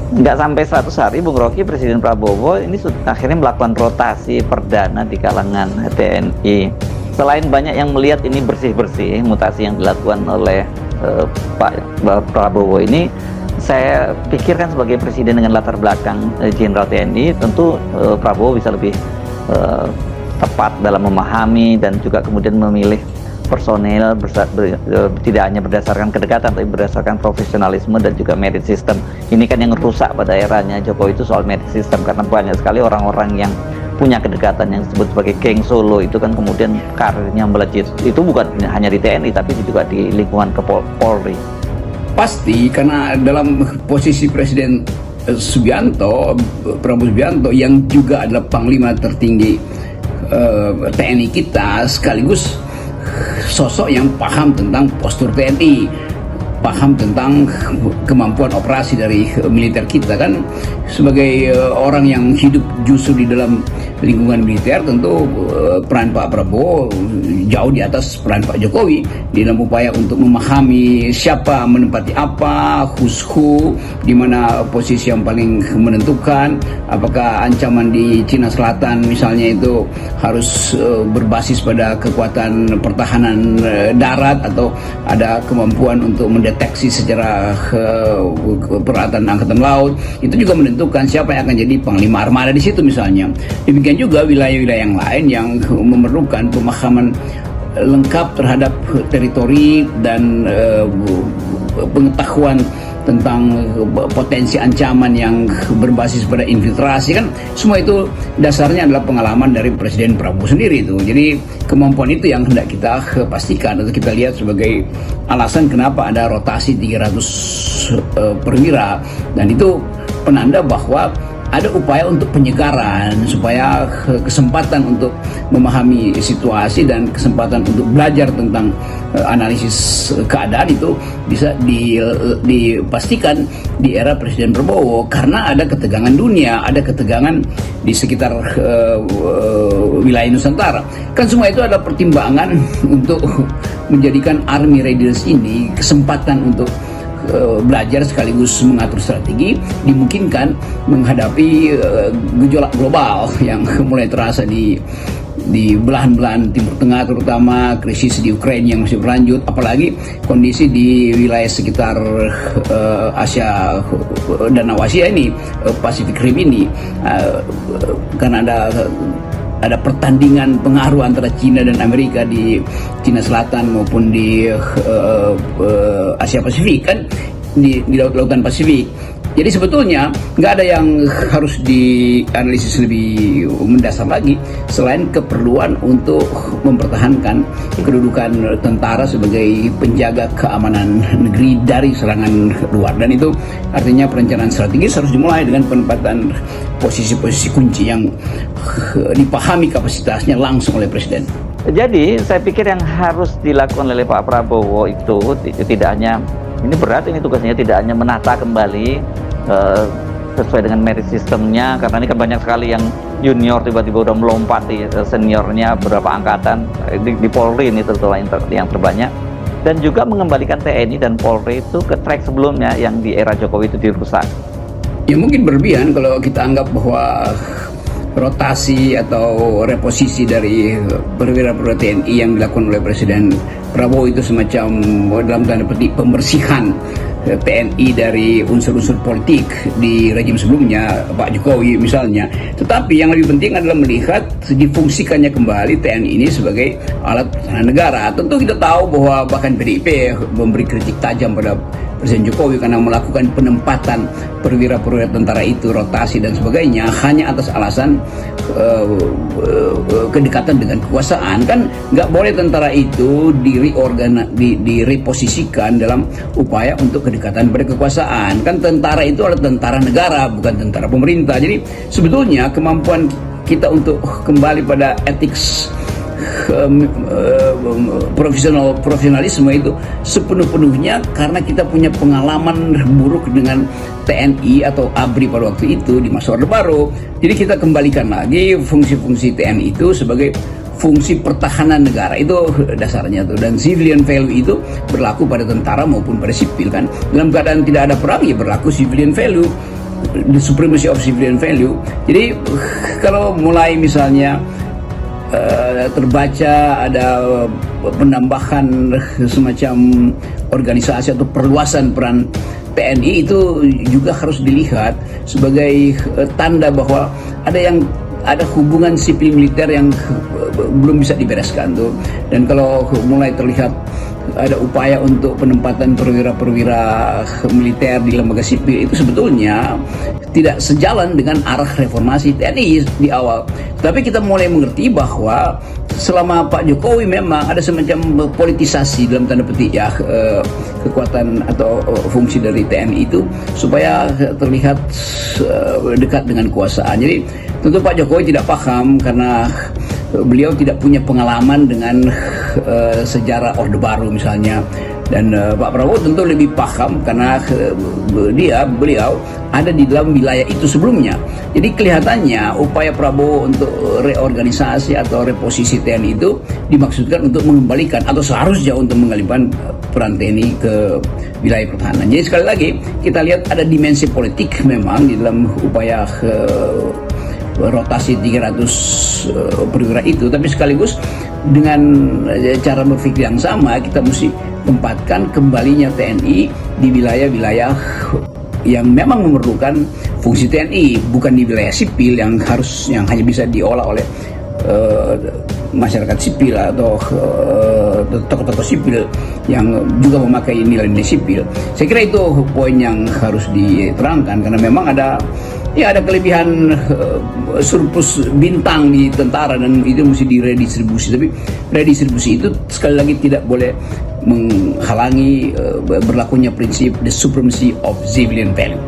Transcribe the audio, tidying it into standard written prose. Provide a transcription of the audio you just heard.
nggak sampai 100 hari Bung Rocky, Presiden Prabowo ini akhirnya melakukan rotasi perdana di kalangan TNI. Selain banyak yang melihat ini bersih-bersih mutasi yang dilakukan oleh Pak Prabowo ini, saya pikirkan sebagai presiden dengan latar belakang Jenderal TNI, tentu Prabowo bisa lebih tepat dalam memahami dan juga kemudian memilih personel tidak hanya berdasarkan kedekatan tapi berdasarkan profesionalisme dan juga merit system. Ini kan yang rusak pada eranya Jokowi itu soal merit system, karena banyak sekali orang-orang yang punya kedekatan yang disebut sebagai geng Solo itu kan kemudian karirnya melejit. Itu bukan hanya di TNI tapi juga di lingkungan Polri. Pasti karena dalam posisi Presiden Prabowo Subianto yang juga adalah Panglima tertinggi TNI kita, sekaligus sosok yang paham tentang postur TNI, paham tentang kemampuan operasi dari militer kita. Kan sebagai orang yang hidup justru di dalam lingkungan militer, tentu peran Pak Prabowo jauh di atas peran Pak Jokowi di dalam upaya untuk memahami siapa menempati apa, who's who, di mana posisi yang paling menentukan, apakah ancaman di Cina Selatan misalnya itu harus berbasis pada kekuatan pertahanan darat atau ada kemampuan untuk mendeteksi secara peralatan angkatan laut. Itu juga menentukan siapa yang akan jadi panglima armada di situ misalnya. Demikian juga wilayah-wilayah yang lain yang memerlukan pemahaman lengkap terhadap teritori dan pengetahuan tentang potensi ancaman yang berbasis pada infiltrasi. Kan semua itu dasarnya adalah pengalaman dari Presiden Prabowo sendiri itu. Jadi kemampuan itu yang hendak kita pastikan atau kita lihat sebagai alasan kenapa ada rotasi 300 perwira, dan itu penanda bahwa ada upaya untuk penyegaran supaya kesempatan untuk memahami situasi dan kesempatan untuk belajar tentang analisis keadaan itu bisa dipastikan di era Presiden Prabowo, karena ada ketegangan dunia, ada ketegangan di sekitar wilayah Nusantara. Kan semua itu ada pertimbangan untuk menjadikan Army Readiness ini kesempatan untuk belajar sekaligus mengatur strategi, dimungkinkan menghadapi gejolak global yang mulai terasa di belahan-belahan Timur Tengah, terutama krisis di Ukraina yang masih berlanjut, apalagi kondisi di wilayah sekitar Asia, Danau Asia ini, Pacific Rim ini, karena ada pertandingan pengaruh antara Cina dan Amerika di Cina Selatan maupun di Asia Pasifik, kan di lautan Pasifik. Jadi sebetulnya nggak ada yang harus dianalisis lebih mendasar lagi selain keperluan untuk mempertahankan kedudukan tentara sebagai penjaga keamanan negeri dari serangan luar. Dan itu artinya perencanaan strategis harus dimulai dengan penempatan posisi-posisi kunci yang dipahami kapasitasnya langsung oleh Presiden. Jadi saya pikir yang harus dilakukan oleh Pak Prabowo itu tidak hanya, ini berat, ini tugasnya tidak hanya menata kembali sesuai dengan merit sistemnya, karena ini kan banyak sekali yang junior tiba-tiba udah melompati seniornya berapa angkatan di Polri, ini terutama yang terbanyak, dan juga mengembalikan TNI dan Polri itu ke track sebelumnya yang di era Jokowi itu dirusak. Ya mungkin berlebihan kalau kita anggap bahwa rotasi atau reposisi dari perwira-perwira TNI yang dilakukan oleh Presiden Prabowo itu semacam dalam tanda petik pembersihan TNI dari unsur-unsur politik di rejim sebelumnya, Pak Jokowi misalnya. Tetapi yang lebih penting adalah melihat difungsikannya kembali TNI ini sebagai alat pertahanan negara. Tentu kita tahu bahwa bahkan PDIP memberi kritik tajam pada Presiden Jokowi karena melakukan penempatan perwira-perwira tentara itu, rotasi dan sebagainya, hanya atas alasan kedekatan dengan kekuasaan. Kan nggak boleh tentara itu direposisikan dalam upaya untuk kedekatan pada kekuasaan. Kan tentara itu adalah tentara negara, bukan tentara pemerintah. Jadi sebetulnya kemampuan kita untuk kembali pada etik profesionalisme itu sepenuh-penuhnya karena kita punya pengalaman buruk dengan TNI atau ABRI pada waktu itu di masa Orde Baru. Jadi kita kembalikan lagi fungsi-fungsi TNI itu sebagai fungsi pertahanan negara, itu dasarnya tuh. Dan civilian value itu berlaku pada tentara maupun pada sipil kan. Dalam keadaan tidak ada perang ya berlaku civilian value. the supremacy of civilian value. Jadi kalau mulai misalnya terbaca ada penambahan semacam organisasi atau perluasan peran TNI, itu juga harus dilihat sebagai tanda bahwa ada hubungan sipil militer yang belum bisa dibereskan tuh. Dan kalau mulai terlihat ada upaya untuk penempatan perwira-perwira militer di lembaga sipil, itu sebetulnya tidak sejalan dengan arah reformasi TNI di awal. Tapi kita mulai mengerti bahwa selama Pak Jokowi memang ada semacam politisasi dalam tanda petik ya kekuatan atau fungsi dari TNI itu supaya terlihat dekat dengan kekuasaan. Jadi tentu Pak Jokowi tidak paham karena beliau tidak punya pengalaman dengan sejarah Orde Baru misalnya, dan Pak Prabowo tentu lebih paham karena beliau ada di dalam wilayah itu sebelumnya. Jadi kelihatannya upaya Prabowo untuk reorganisasi atau reposisi TNI itu dimaksudkan untuk mengembalikan atau seharusnya untuk mengembalikan peran TNI ke wilayah pertahanan. Jadi sekali lagi kita lihat ada dimensi politik memang di dalam upaya rotasi 300 perwira itu, tapi sekaligus dengan cara berpikir yang sama kita mesti tempatkan kembalinya TNI di wilayah-wilayah yang memang memerlukan fungsi TNI, bukan di wilayah sipil yang hanya bisa diolah oleh masyarakat sipil atau tokoh-tokoh sipil yang juga memakai nilai-nilai sipil. Saya kira itu poin yang harus diterangkan, karena memang ada kelebihan surplus bintang di tentara dan itu mesti diredistribusi. Tapi redistribusi itu sekali lagi tidak boleh menghalangi berlakunya prinsip the supremacy of civilian value.